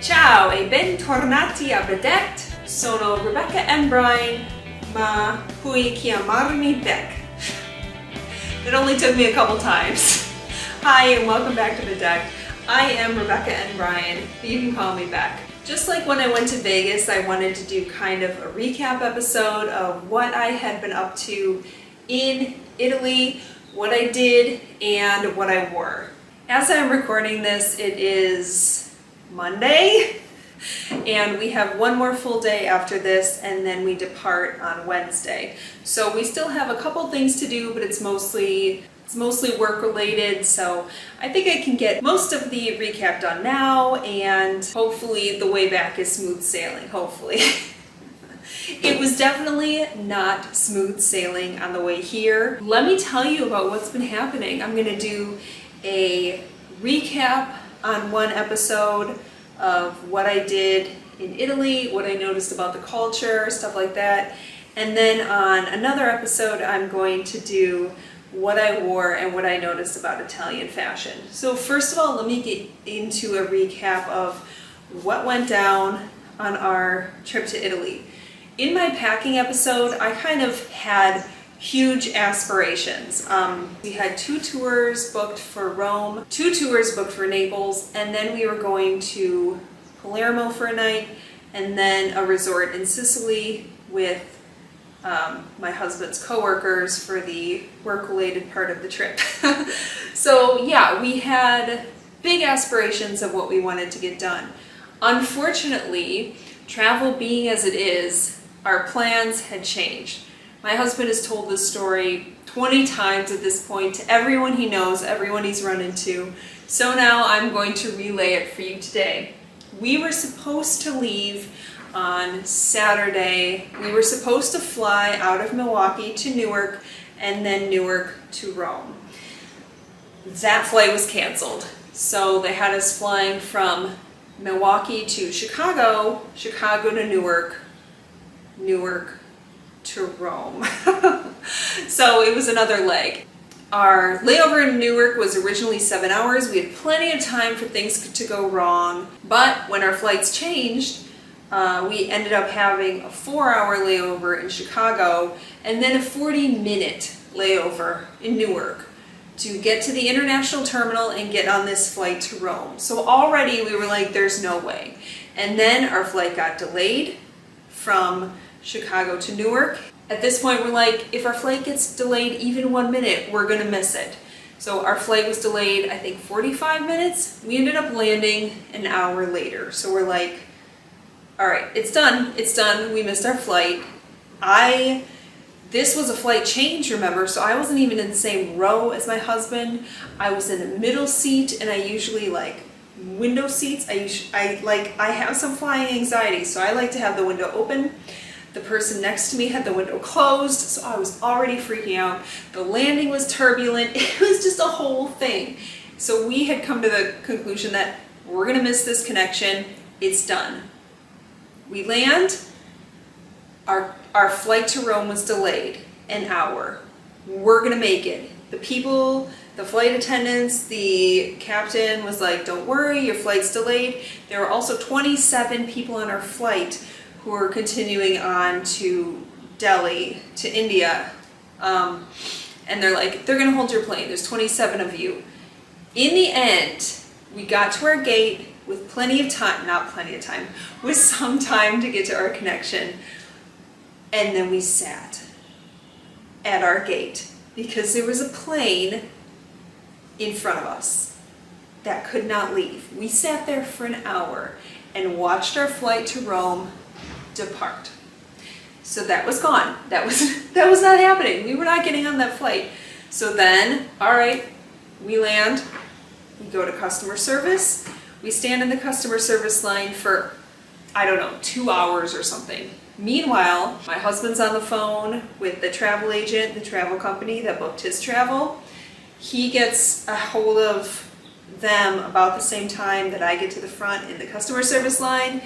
Ciao e bentornati a Bedect. Sono Rebecca and Brian, ma puoi chiamarmi Beck. It only took me a couple times. Hi and welcome back to Bedect. I am Rebecca and Brian, but you can call me Beck. Just like when I went to Vegas, I wanted to do kind of a recap episode of what I had been up to in Italy, what I did, and what I wore. As I'm recording this, it is Monday, and we have one more full day after this, and then we depart on Wednesday. So we still have a couple things to do, but it's mostly work related, so I think I can get most of the recap done now, and hopefully the way back is smooth sailing, hopefully. It was definitely not smooth sailing on the way here. Let me tell you about what's been happening. I'm gonna do a recap on one episode of what I did in Italy, what I noticed about the culture, stuff like that. And then on another episode, I'm going to do what I wore and what I noticed about Italian fashion. So first of all, let me get into a recap of what went down on our trip to Italy. In my packing episode, I kind of had huge aspirations. We had 2 tours booked for Rome, 2 tours booked for Naples, and then we were going to Palermo for a night, and then a resort in Sicily with my husband's coworkers for the work-related part of the trip. So yeah, we had big aspirations of what we wanted to get done. Unfortunately, travel being as it is, our plans had changed. My husband has told this story 20 times at this point to everyone he knows, everyone he's run into. So now I'm going to relay it for you today. We were supposed to leave on Saturday. We were supposed to fly out of Milwaukee to Newark and then Newark to Rome. That flight was canceled. So they had us flying from Milwaukee to Chicago, Chicago to Newark, Newark to Rome. So it was another leg. Our layover in Newark was originally 7 hours. We had plenty of time for things to go wrong, but when our flights changed, we ended up having a 4-hour layover in Chicago and then a 40-minute layover in Newark to get to the international terminal and get on this flight to Rome. So already we were like, there's no way. And then our flight got delayed from Chicago to Newark. At this point, we're like, if our flight gets delayed even 1 minute, we're gonna miss it. So our flight was delayed, I think 45 minutes. We ended up landing an hour later. So we're like, all right, it's done, we missed our flight. This was a flight change, remember, so I wasn't even in the same row as my husband. I was in the middle seat, and I usually like window seats. I have some flying anxiety, so I like to have the window open. The person next to me had the window closed, so I was already freaking out. The landing was turbulent. It was just a whole thing. So we had come to the conclusion that we're gonna miss this connection. It's done. We land. Our flight to Rome was delayed an hour. We're gonna make it. The people, the flight attendants, the captain was like, don't worry, your flight's delayed. There were also 27 people on our flight who were continuing on to Delhi, to India. And they're like, they're gonna hold your plane. There's 27 of you. In the end, we got to our gate with plenty of time, not plenty of time, with some time to get to our connection. And then we sat at our gate because there was a plane in front of us that could not leave. We sat there for an hour and watched our flight to Rome depart. So that was gone. That was not happening. We were not getting on that flight. So then, all right, we land, we go to customer service, we stand in the customer service line for, I don't know, 2 hours or something. Meanwhile, my husband's on the phone with the travel agent, the travel company that booked his travel. He gets a hold of them about the same time that I get to the front in the customer service line.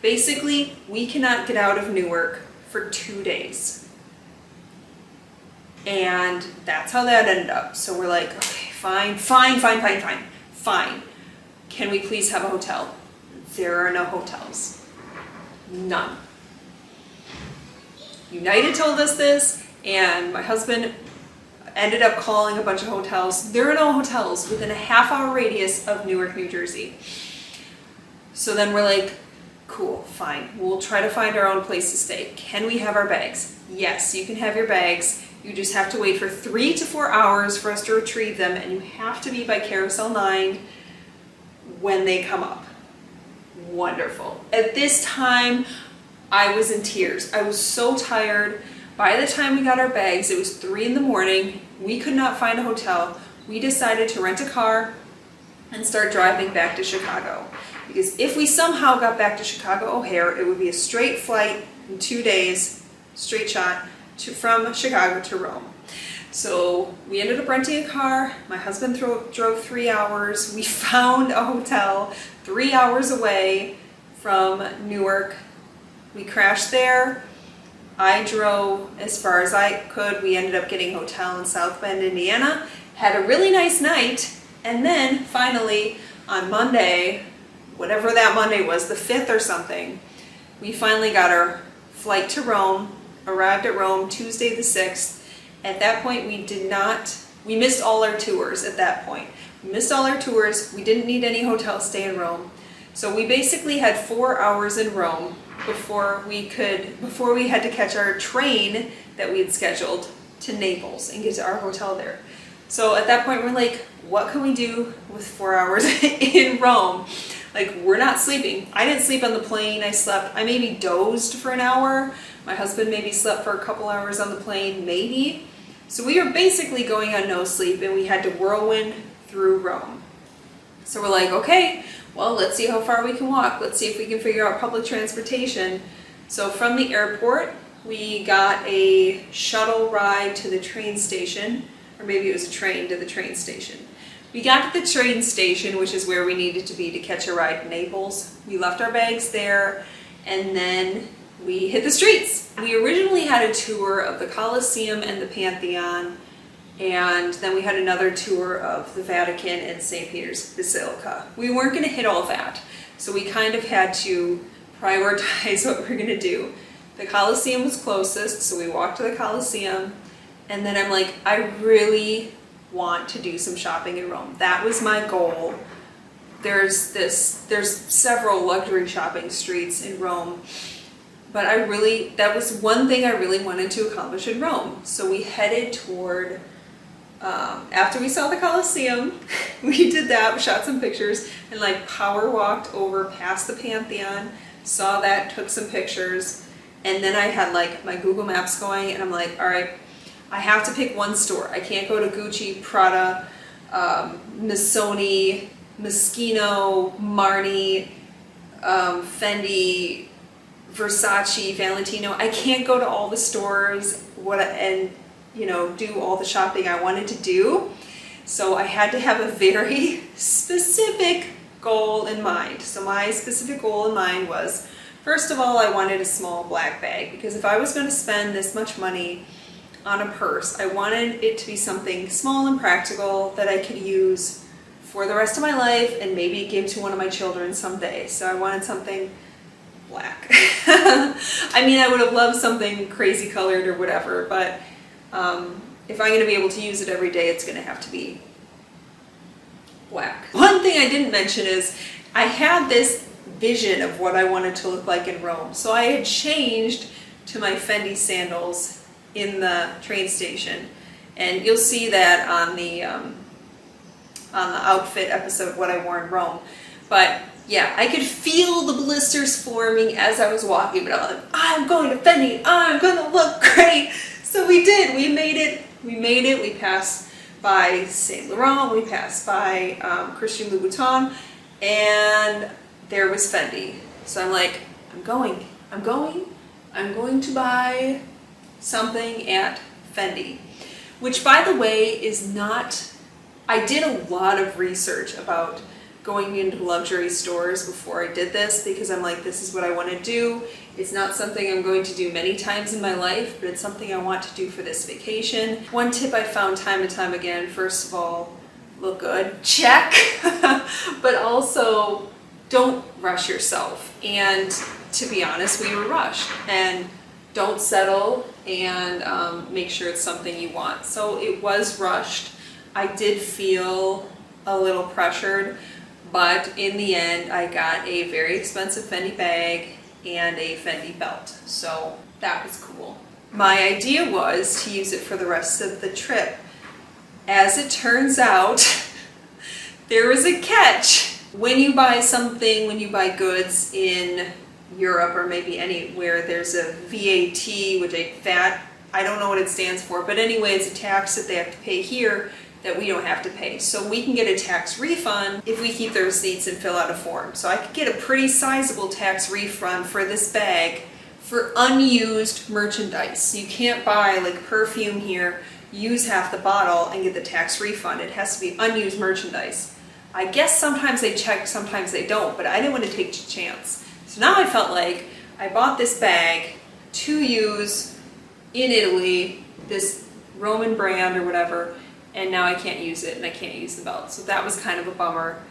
Basically, we cannot get out of Newark for 2 days. And that's how that ended up. So we're like, okay, fine. Can we please have a hotel? there are no hotels. None. United told us this, and my husband ended up calling a bunch of hotels. There are no hotels within a half-hour radius of Newark, New Jersey. So then we're like, cool, fine. We'll try to find our own place to stay. Can we have our bags? Yes, you can have your bags. You just have to wait for 3 to 4 hours for us to retrieve them, and you have to be by Carousel 9 when they come up. Wonderful. At this time, I was in tears. I was so tired. By the time we got our bags, it was 3 in the morning. We could not find a hotel. We decided to rent a car and start driving back to Chicago. Because if we somehow got back to Chicago O'Hare, it would be a straight flight in 2 days, straight shot, from Chicago to Rome. So we ended up renting a car. My husband drove 3 hours. We found a hotel 3 hours away from Newark. We crashed there. I drove as far as I could. We ended up getting a hotel in South Bend, Indiana. Had a really nice night. And then finally on Monday, whatever that Monday was, the 5th or something, we finally got our flight to Rome, arrived at Rome Tuesday the 6th. At that point, we missed all our tours at that point. We missed all our tours. We didn't need any hotel stay in Rome. So we basically had 4 hours in Rome before we had to catch our train that we had scheduled to Naples and get to our hotel there. So at that point, we're like, what can we do with 4 hours in Rome? Like, we're not sleeping. I didn't sleep on the plane. I maybe dozed for an hour. My husband maybe slept for a couple hours on the plane, maybe. So we were basically going on no sleep, and we had to whirlwind through Rome. So we're like, okay, well, let's see how far we can walk. Let's see if we can figure out public transportation. So from the airport, we got a shuttle ride to the train station, or maybe it was a train to the train station. We got to the train station, which is where we needed to be to catch a ride to Naples. We left our bags there, and then we hit the streets. We originally had a tour of the Colosseum and the Pantheon, and then we had another tour of the Vatican and St. Peter's Basilica. We weren't going to hit all that, so we kind of had to prioritize what we're going to do. The Colosseum was closest, so we walked to the Colosseum, and then I'm like, I really want to do some shopping in Rome. That was my goal. There's several luxury shopping streets in Rome, but that was one thing I really wanted to accomplish in Rome. So we headed toward, after we saw the Colosseum, we did that, we shot some pictures, and like power walked over past the Pantheon, saw that, took some pictures, and then I had like my Google Maps going, and I'm like, all right, I have to pick one store. I can't go to Gucci, Prada, Missoni, Moschino, Marni, Fendi, Versace, Valentino. I can't go to all the stores and do all the shopping I wanted to do. So I had to have a very specific goal in mind. So my specific goal in mind was, first of all, I wanted a small black bag, because if I was going to spend this much money on a purse, I wanted it to be something small and practical that I could use for the rest of my life and maybe give to one of my children someday. So I wanted something black. I mean, I would have loved something crazy colored or whatever, but if I'm going to be able to use it every day, it's going to have to be black. One thing I didn't mention is I had this vision of what I wanted to look like in Rome. So I had changed to my Fendi sandals in the train station, and you'll see that on the outfit episode, What I Wore in Rome. But yeah, I could feel the blisters forming as I was walking, but I was like, I'm going to Fendi, I'm gonna look great. So we did, we made it, we passed by Saint Laurent, we passed by Christian Louboutin, and there was Fendi. So I'm like, I'm going to buy something at Fendi, which, by the way, is not, I did a lot of research about going into luxury stores before I did this, because I'm like, this is what I want to do. It's not something I'm going to do many times in my life, but it's something I want to do for this vacation. One tip I found time and time again, first of all, look good, check, but also don't rush yourself. And to be honest, we were rushed. And don't settle, and make sure it's something you want. So it was rushed. I did feel a little pressured, but in the end I got a very expensive Fendi bag and a Fendi belt. So that was cool. My idea was to use it for the rest of the trip. As it turns out, there was a catch. When you buy something, when you buy goods in Europe or maybe anywhere, there's a VAT, which I don't know what it stands for, but anyway, it's a tax that they have to pay here that we don't have to pay. So we can get a tax refund if we keep the receipts and fill out a form. So I could get a pretty sizable tax refund for this bag for unused merchandise. You can't buy like perfume here, use half the bottle and get the tax refund. It has to be unused merchandise. I guess sometimes they check, sometimes they don't, but I didn't want to take a chance. So now I felt like I bought this bag to use in Italy, this Roman brand or whatever, and now I can't use it and I can't use the belt. So that was kind of a bummer.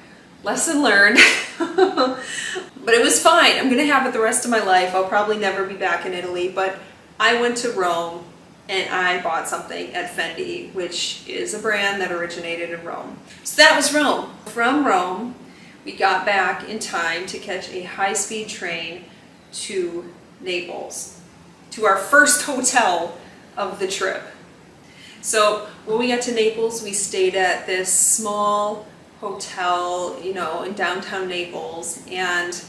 Lesson learned. But it was fine. I'm gonna have it the rest of my life. I'll probably never be back in Italy, but I went to Rome and I bought something at Fendi, which is a brand that originated in Rome. So that was Rome. From Rome, we got back in time to catch a high-speed train to Naples, to our first hotel of the trip. So when we got to Naples, we stayed at this small hotel, you know, in downtown Naples, and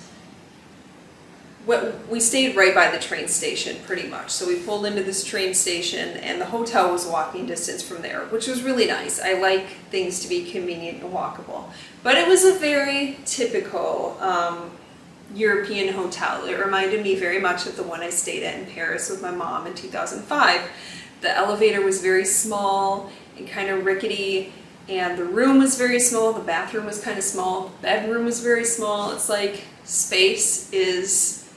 we stayed right by the train station pretty much. So we pulled into this train station and the hotel was walking distance from there, which was really nice. I like things to be convenient and walkable. But it was a very typical European hotel. It reminded me very much of the one I stayed at in Paris with my mom in 2005. The elevator was very small and kind of rickety, and the room was very small, the bathroom was kind of small, the bedroom was very small. It's like space is,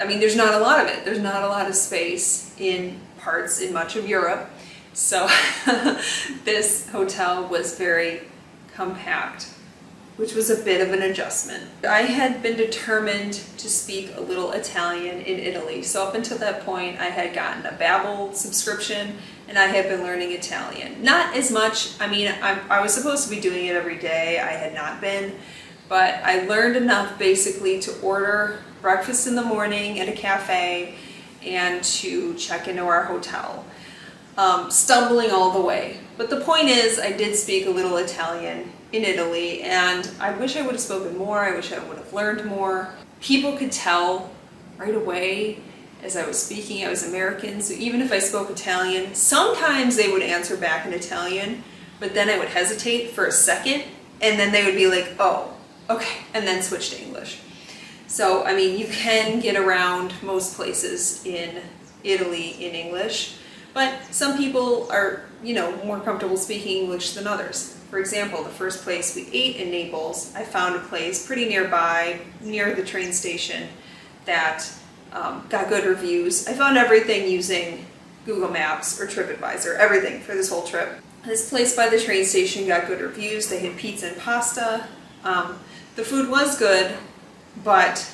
I mean, there's not a lot of it. There's not a lot of space in much of Europe. So this hotel was very compact, which was a bit of an adjustment. I had been determined to speak a little Italian in Italy. So up until that point, I had gotten a Babbel subscription and I had been learning Italian. Not as much, I mean, I was supposed to be doing it every day. I had not been, but I learned enough basically to order breakfast in the morning at a cafe and to check into our hotel. Stumbling all the way. But the point is, I did speak a little Italian in Italy, and I wish I would have spoken more. I wish I would have learned more. People could tell right away as I was speaking I was American, so even if I spoke Italian, sometimes they would answer back in Italian, but then I would hesitate for a second, and then they would be like, oh, okay, and then switch to English. So, I mean, you can get around most places in Italy in English, but some people are, you know, more comfortable speaking English than others. For example, the first place we ate in Naples, I found a place pretty nearby, near the train station, that got good reviews. I found everything using Google Maps or TripAdvisor, everything for this whole trip. This place by the train station got good reviews. They had pizza and pasta. The food was good, but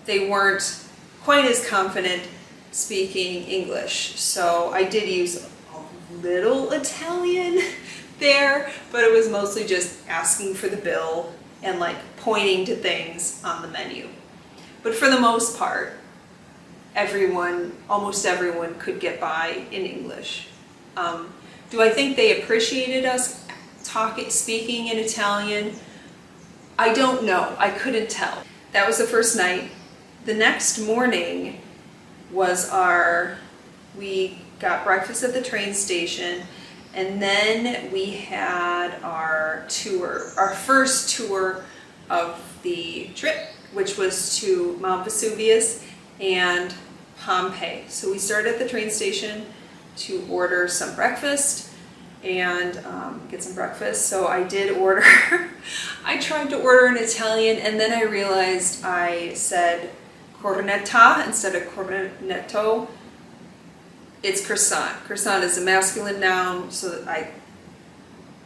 they weren't quite as confident speaking English. So I did use a little Italian there, but it was mostly just asking for the bill and like pointing to things on the menu. But for the most part, almost everyone could get by in English. Do I think they appreciated us speaking in Italian? I don't know. I couldn't tell. That was the first night. The next morning was we got breakfast at the train station, and then we had our first tour of the trip, which was to Mount Vesuvius and Pompeii. So we started at the train station to order some breakfast and get some breakfast. So I did order, I tried to order in Italian, and then I realized I said cornetta instead of cornetto. It's croissant. Croissant is a masculine noun, so I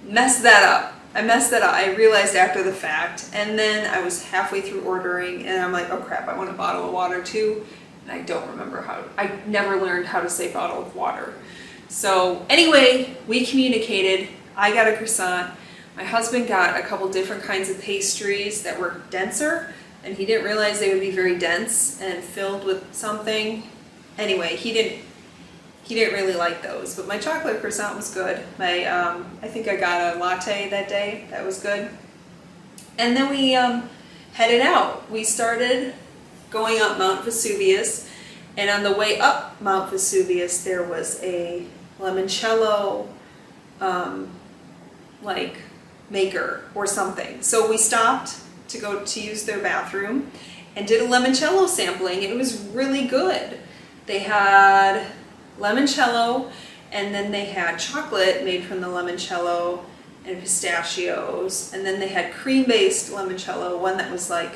messed that up. I messed that up. I realized after the fact, and then I was halfway through ordering, and I'm like, oh crap, I want a bottle of water too. And I don't remember I never learned how to say bottle of water. So anyway, we communicated. I got a croissant. My husband got a couple different kinds of pastries that were denser, and he didn't realize they would be very dense and filled with something. Anyway, he didn't really like those, but my chocolate croissant was good. I think I got a latte that day. That was good. And then we headed out. We started going up Mount Vesuvius, and on the way up Mount Vesuvius there was a limoncello like maker or something. So we stopped to go to use their bathroom and did a limoncello sampling. It was really good. They had limoncello, and then they had chocolate made from the limoncello and pistachios, and then they had cream-based limoncello, one that was like,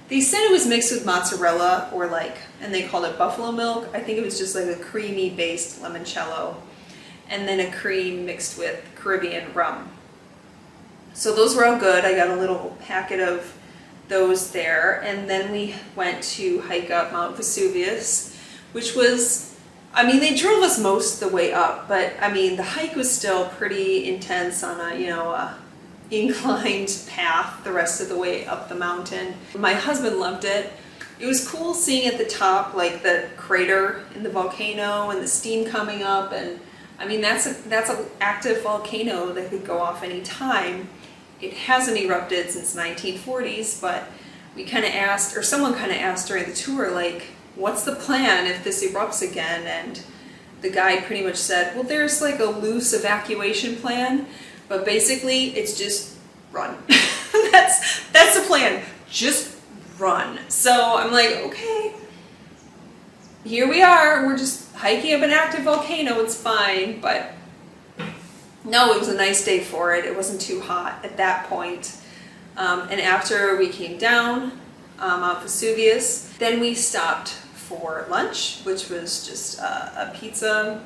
they said it was mixed with mozzarella or like, and they called it buffalo milk. I think it was just like a creamy based limoncello, and then a cream mixed with Caribbean rum. So those were all good. I got a little packet of those there, and then we went to hike up Mount Vesuvius, which was, I mean, they drove us most of the way up, but I mean, the hike was still pretty intense on a, a inclined path the rest of the way up the mountain. My husband loved it. It was cool seeing at the top like the crater in the volcano and the steam coming up, and I mean that's an active volcano that could go off any time. It hasn't erupted since 1940s, but we kind of asked, or someone kind of asked during the tour, like, what's the plan if this erupts again? And the guide pretty much said, well, there's like a loose evacuation plan, but basically it's just run. that's the plan, just run. So I'm like, okay, here we are, we're just hiking up an active volcano, it's fine. But no, it was a nice day for it. It wasn't too hot at that point. And after we came down Mount Vesuvius, then we stopped for lunch, which was just a pizza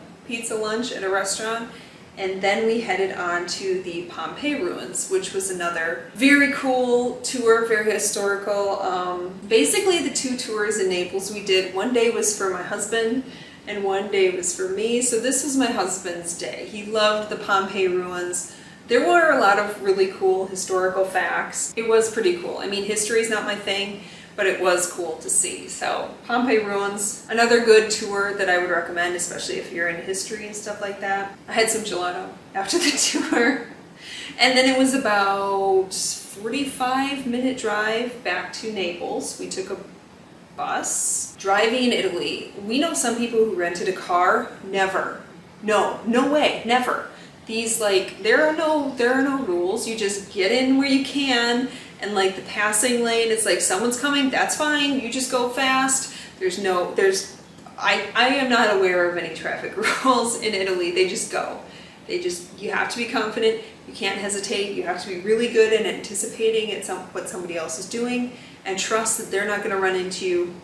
lunch at a restaurant. And then we headed on to the Pompeii ruins, which was another very cool tour, very historical. Basically the two tours in Naples we did, one day was for my husband and one day was for me. So this was my husband's day. He loved the Pompeii ruins. There were a lot of really cool historical facts. It was pretty cool. I mean, history is not my thing, but it was cool to see. So Pompeii ruins, another good tour that I would recommend, especially if you're into history and stuff like that. I had some gelato after the tour. And then it was about 45-minute drive back to Naples. We took a bus. Driving in Italy, we know some people who rented a car. Never. No way, never. These, like, there are no rules. You just get in where you can, and like the passing lane, it's like someone's coming, that's fine, you just go fast. I am not aware of any traffic rules in Italy. They just go. You have to be confident, you can't hesitate, you have to be really good at anticipating what somebody else is doing and trust that they're not going to run into you.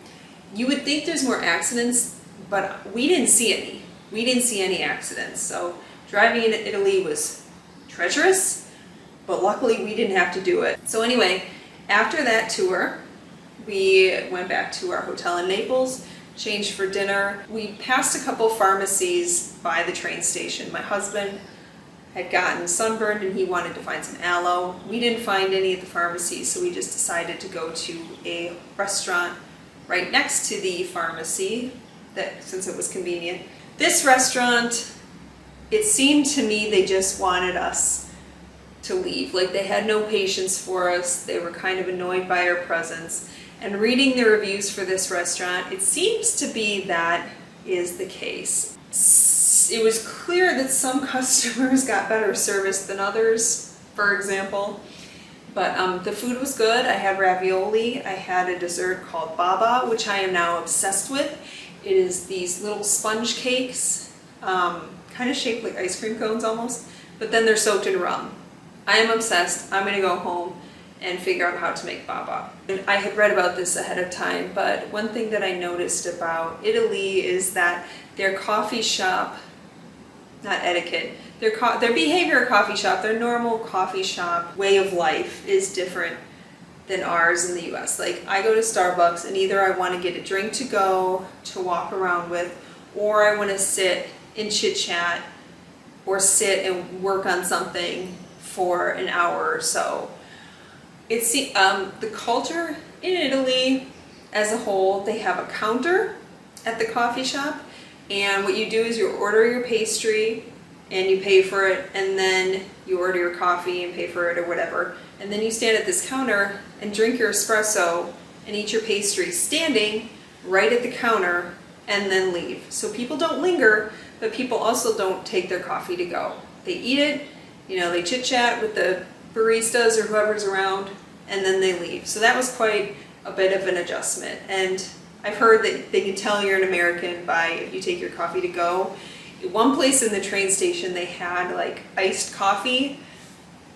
You would think there's more accidents, but we didn't see any. We didn't see any accidents. So driving in Italy was treacherous, but luckily we didn't have to do it. So anyway, after that tour, we went back to our hotel in Naples, changed for dinner. We passed a couple pharmacies by the train station. My husband had gotten sunburned and he wanted to find some aloe. We didn't find any at the pharmacies, so we just decided to go to a restaurant right next to the pharmacy, since it was convenient. This restaurant, it seemed to me they just wanted us to leave. Like they had no patience for us. They were kind of annoyed by our presence. And reading the reviews for this restaurant, it seems to be that is the case. It was clear that some customers got better service than others, for example. But the food was good. I had ravioli. I had a dessert called baba, which I am now obsessed with. It is these little sponge cakes, kind of shaped like ice cream cones almost, but then they're soaked in rum. I am obsessed. I'm gonna go home and figure out how to make baba. And I had read about this ahead of time, but one thing that I noticed about Italy is that their coffee shop, not etiquette, their behavior at coffee shop, their normal coffee shop way of life is different than ours in the US. Like I go to Starbucks and either I want to get a drink to go to walk around with, or I want to sit and chit chat or sit and work on something for an hour or so. It's the culture in Italy as a whole. They have a counter at the coffee shop, and what you do is you order your pastry and you pay for it, and then you order your coffee and pay for it or whatever, and then you stand at this counter and drink your espresso and eat your pastry standing right at the counter and then leave. So people don't linger, but people also don't take their coffee to go. They eat it, you know, they chit chat with the baristas or whoever's around, and then they leave. So that was quite a bit of an adjustment. And I've heard that they can tell you're an American by if you take your coffee to go. One place in the train station, they had like iced coffee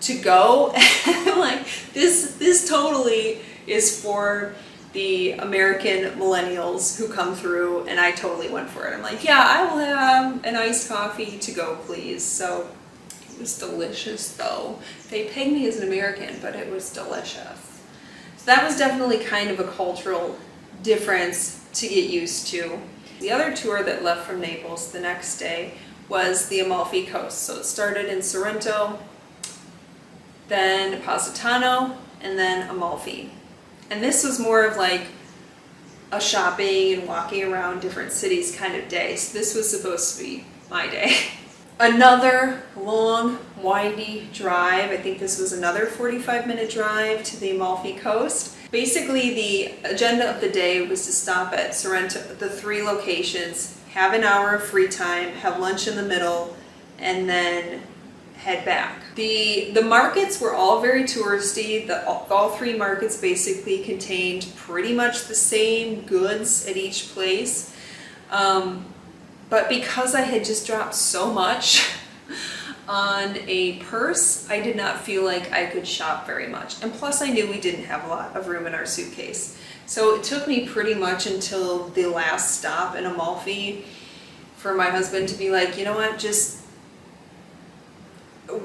to go. And I'm like, this totally is for the American millennials who come through, and I totally went for it. I'm like, yeah, I will have an iced coffee to go, please. So it was delicious though. They pegged me as an American, but it was delicious. So that was definitely kind of a cultural difference to get used to. The other tour that left from Naples the next day was the Amalfi Coast. So it started in Sorrento, then Positano, and then Amalfi. And this was more of like a shopping and walking around different cities kind of day. So this was supposed to be my day. Another long, windy drive. I think this was another 45-minute drive to the Amalfi Coast. Basically, the agenda of the day was to stop at Sorrento, the 3 locations, have an hour of free time, have lunch in the middle, and then head back. The markets were all very touristy. All 3 markets basically contained pretty much the same goods at each place. But because I had just dropped so much on a purse, I did not feel like I could shop very much. And plus I knew we didn't have a lot of room in our suitcase. So it took me pretty much until the last stop in Amalfi for my husband to be like, you know what,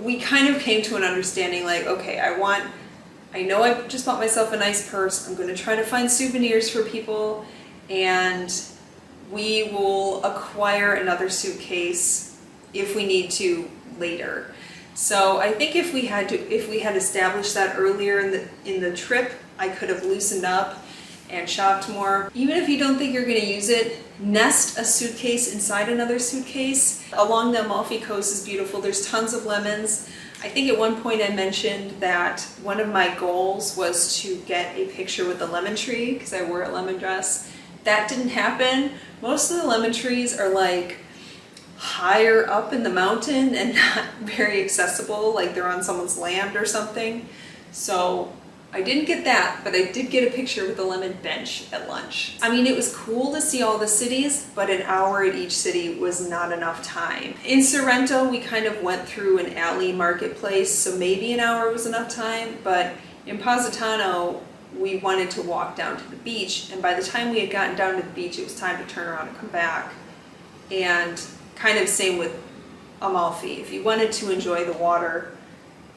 we kind of came to an understanding like, okay, I know I just bought myself a nice purse. I'm going to try to find souvenirs for people, and we will acquire another suitcase if we need to later. So I think if we had established that earlier in the trip, I could have loosened up and shopped more. Even if you don't think you're going to use it, nest a suitcase inside another suitcase. Along the Amalfi Coast is beautiful. There's tons of lemons. I think at one point I mentioned that one of my goals was to get a picture with the lemon tree because I wore a lemon dress. That didn't happen. Most of the lemon trees are like higher up in the mountain and not very accessible, like they're on someone's land or something. So I didn't get that, but I did get a picture with the lemon bench at lunch. I mean, it was cool to see all the cities, but an hour at each city was not enough time. In Sorrento, we kind of went through an alley marketplace, so maybe an hour was enough time, but in Positano, we wanted to walk down to the beach, and by the time we had gotten down to the beach, it was time to turn around and come back. And kind of same with Amalfi. If you wanted to enjoy the water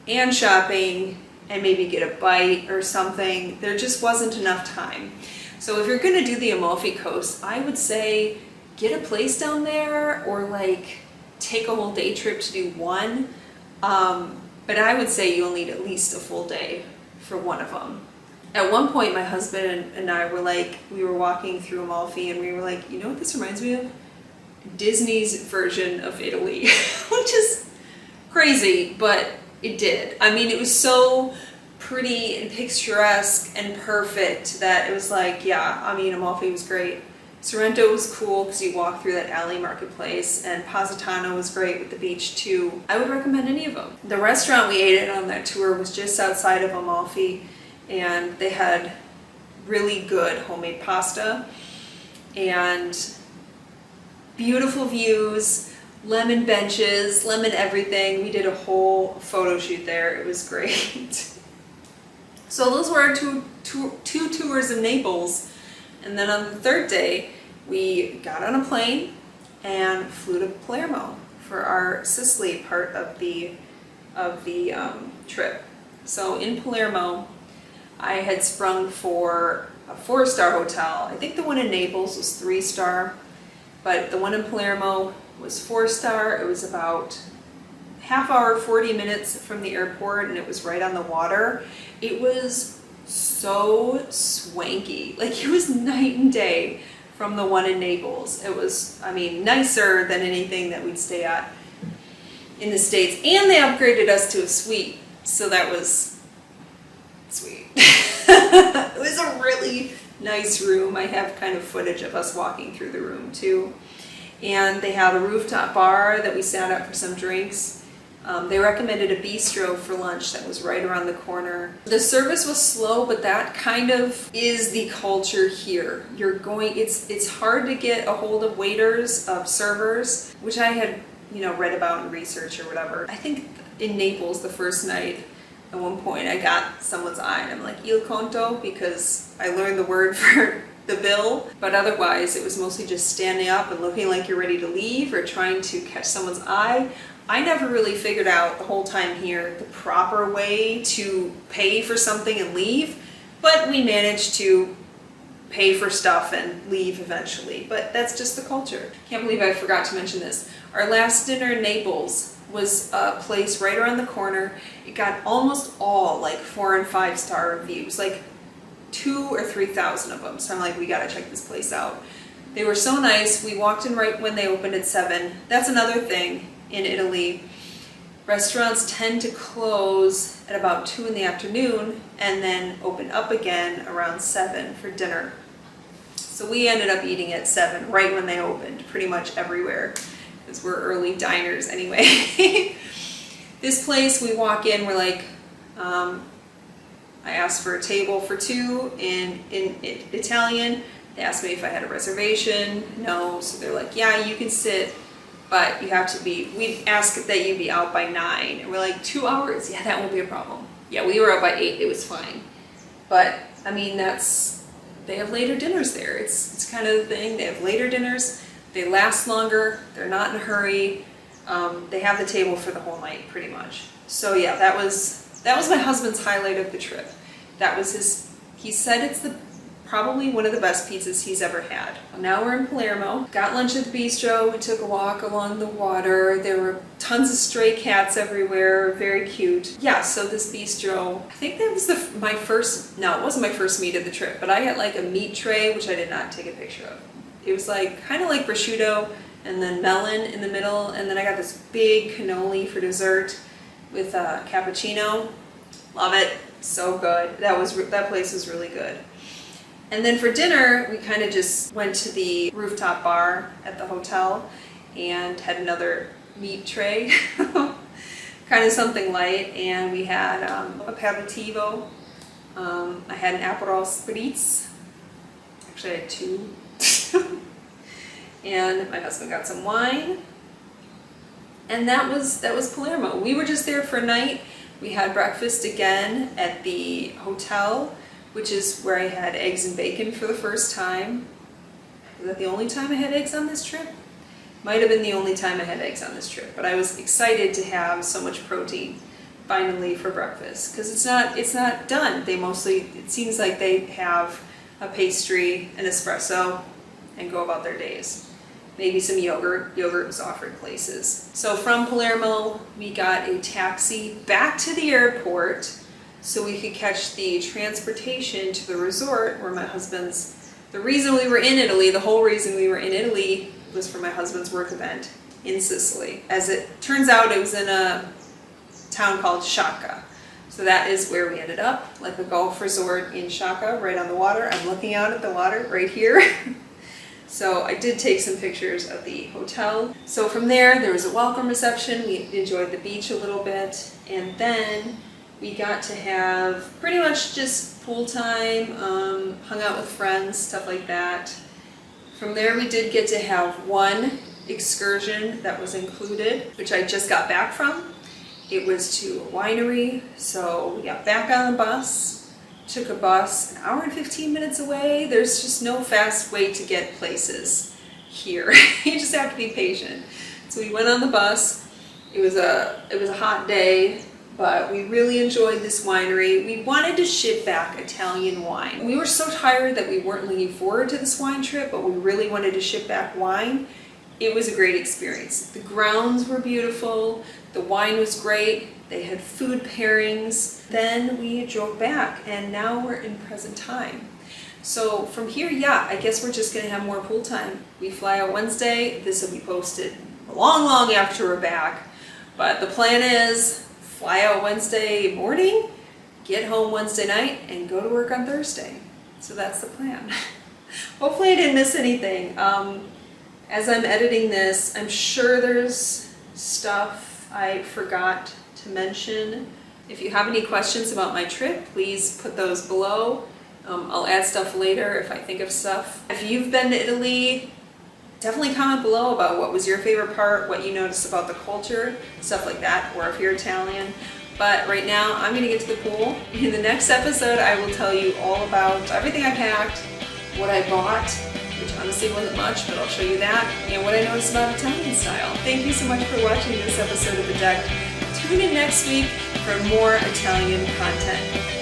and shopping and maybe get a bite or something, there just wasn't enough time. So if you're going to do the Amalfi Coast, I would say get a place down there or like take a whole day trip to do one. But I would say you'll need at least a full day for one of them. At one point, my husband and I were like, we were walking through Amalfi and we were like, you know what this reminds me of? Disney's version of Italy, which is crazy, but it did. I mean, it was so pretty and picturesque and perfect that it was like, yeah, I mean, Amalfi was great. Sorrento was cool because you walk through that alley marketplace, and Positano was great with the beach too. I would recommend any of them. The restaurant we ate at on that tour was just outside of Amalfi, and they had really good homemade pasta and beautiful views, lemon benches, lemon everything. We did a whole photo shoot there. It was great. So those were our two tours of Naples. And then on the third day, we got on a plane and flew to Palermo for our Sicily part of the trip. So in Palermo, I had sprung for a 4-star hotel. I think the one in Naples was 3-star, but the one in Palermo was 4-star. It was about half hour, 40 minutes from the airport, and it was right on the water. It was so swanky. Like, it was night and day from the one in Naples. It was, I mean, nicer than anything that we'd stay at in the States. And they upgraded us to a suite, so that was sweet. It was a really nice room. I have kind of footage of us walking through the room too. And they had a rooftop bar that we sat at for some drinks. They recommended a bistro for lunch that was right around the corner. The service was slow, but that kind of is the culture here. It's hard to get a hold of waiters, of servers, which I had, read about in research or whatever. I think in Naples the first night, at one point I got someone's eye and I'm like, il conto, because I learned the word for the bill, but otherwise it was mostly just standing up and looking like you're ready to leave or trying to catch someone's eye. I never really figured out the whole time here the proper way to pay for something and leave, but we managed to pay for stuff and leave eventually. But that's just the culture. Can't believe I forgot to mention this. Our last dinner in Naples was a place right around the corner. It got almost all like 4- and 5-star reviews, like 2,000 or 3,000 of them. So I'm like, we gotta check this place out. They were so nice. We walked in right when they opened at 7. That's another thing in Italy. Restaurants tend to close at about 2 in the afternoon and then open up again around 7 for dinner. So we ended up eating at 7 right when they opened, pretty much everywhere, because we're early diners anyway. This place, we walk in, we're like, I asked for a table for 2 in Italian. They asked me if I had a reservation. No. So they're like, yeah, you can sit, but you have to be, we ask that you be out by 9. And we're like, 2 hours? Yeah, that won't be a problem. Yeah, we were out by 8. It was fine. But, I mean, they have later dinners there. It's kind of the thing. They have later dinners. They last longer. They're not in a hurry. They have the table for the whole night, pretty much. So yeah, that was my husband's highlight of the trip. That was he said it's probably one of the best pizzas he's ever had. Now we're in Palermo. Got lunch at the bistro. We took a walk along the water. There were tons of stray cats everywhere. Very cute. Yeah, so this bistro, I think that was it wasn't my first meat of the trip, but I got like a meat tray, which I did not take a picture of. It was like kind of like prosciutto and then melon in the middle, and then I got this big cannoli for dessert with cappuccino. Love it. So good. That place was really good. And then for dinner, we kind of just went to the rooftop bar at the hotel and had another meat tray, kind of something light, and we had aperitivo. I had an Aperol Spritz. Actually, I had 2. And my husband got some wine. And that was Palermo. We were just there for a night. We had breakfast again at the hotel, which is where I had eggs and bacon for the first time. Was that the only time I had eggs on this trip? Might have been the only time I had eggs on this trip, but I was excited to have so much protein finally for breakfast, because it's not done. It seems like they have a pastry, an espresso, and go about their days. Maybe some yogurt. Yogurt was offered places. So from Palermo, we got a taxi back to the airport so we could catch the transportation to the resort where the reason we were in Italy, the whole reason we were in Italy was for my husband's work event in Sicily. As it turns out, it was in a town called Sciacca. So that is where we ended up, like a golf resort in Sciacca, right on the water. I'm looking out at the water right here. So I did take some pictures of the hotel. So from there was a welcome reception. We enjoyed the beach a little bit. And then we got to have pretty much just pool time, hung out with friends, stuff like that. From there we did get to have one excursion that was included, which I just got back from. It was to a winery. So we got back on the bus. Took a bus an hour and 15 minutes away. There's just no fast way to get places here. You just have to be patient. So we went on the bus. It was a hot day, but we really enjoyed this winery. We wanted to ship back Italian wine. We were so tired that we weren't looking forward to this wine trip, but we really wanted to ship back wine. It was a great experience. The grounds were beautiful, the wine was great, they had food pairings. Then we drove back and now we're in present time. So from here, yeah, I guess we're just gonna have more pool time. We fly out Wednesday, this will be posted long after we're back. But the plan is fly out Wednesday morning, get home Wednesday night, and go to work on Thursday. So that's the plan. Hopefully I didn't miss anything. As I'm editing this, I'm sure there's stuff I forgot to mention. If you have any questions about my trip, please put those below. I'll add stuff later if I think of stuff. If you've been to Italy, definitely comment below about what was your favorite part, what you noticed about the culture, stuff like that, or if you're Italian. But right now, I'm gonna get to the pool. In the next episode, I will tell you all about everything I packed, what I bought, which honestly wasn't much, but I'll show you that, and what I noticed about Italian style. Thank you so much for watching this episode of The Deck. Tune in next week for more Italian content.